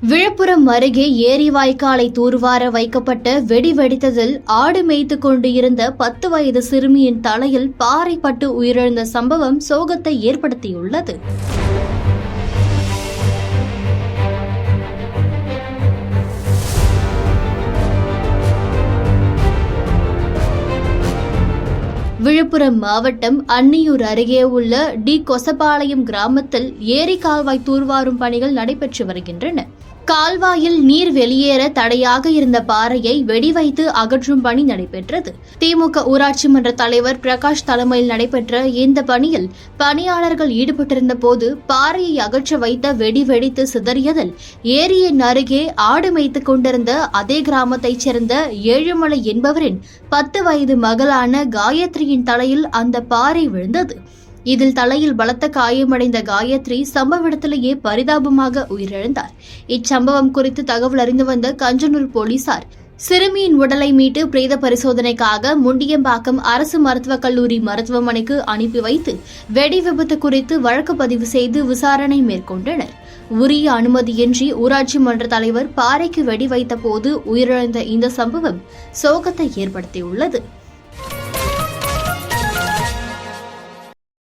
விழுப்புரம் அருகே ஏரி வாய்க்காலை தூர்வார வைக்கப்பட்ட வெடி வெடித்ததில் ஆடு மேய்த்துக் கொண்டு இருந்த 10 வயது சிறுமியின் தலையில் பாறை பட்டு உயிரிழந்த சம்பவம் சோகத்தை ஏற்படுத்தியுள்ளது. விழுப்புரம் மாவட்டம் அன்னியூர் அருகே உள்ள கொசப்பாளையம் கிராமத்தில் ஏரி கால்வாய் தூர்வாரும் பணிகள் நடைபெற்று வருகின்றன. கால்வாயில் நீர் வெளியேற தடையாக இருந்த பாறையை வெடி வைத்து அகற்றும் பணி நடைபெற்றது. திமுக ஊராட்சி மன்ற தலைவர் பிரகாஷ் தலைமையில் நடைபெற்ற இந்த பணியில் பணியாளர்கள் ஈடுபட்டிருந்த போது பாறையை அகற்ற வைத்த வெடி வெடித்து சிதறியதில் ஏரியின் அருகே ஆடு மேய்த்துக் கொண்டிருந்த அதே கிராமத்தைச் சேர்ந்த ஏழுமலை என்பவரின் 10 வயது மகளான காயத்ரியின் தலையில் அந்த பாறை விழுந்தது. இதில் தலையில் பலத்த காயமடைந்த காயத்ரி சம்பவ இடத்திலேயே பரிதாபமாக உயிரிழந்தார். இச்சம்பவம் குறித்து தகவல் அறிந்து வந்த கஞ்சனூர் போலீசார் சிறுமியின் உடலை மீட்டு பிரேத பரிசோதனைக்காக முண்டியம்பாக்கம் அரசு மருத்துவக் கல்லூரி மருத்துவமனைக்கு அனுப்பி வைத்து வெடி விபத்து குறித்து வழக்கு பதிவு செய்து விசாரணை மேற்கொண்டனர். உரிய அனுமதியின்றி ஊராட்சி மன்ற தலைவர் பாறைக்கு வெடி வைத்த போது உயிரிழந்த இந்த சம்பவம் சோகத்தை ஏற்படுத்தியுள்ளது.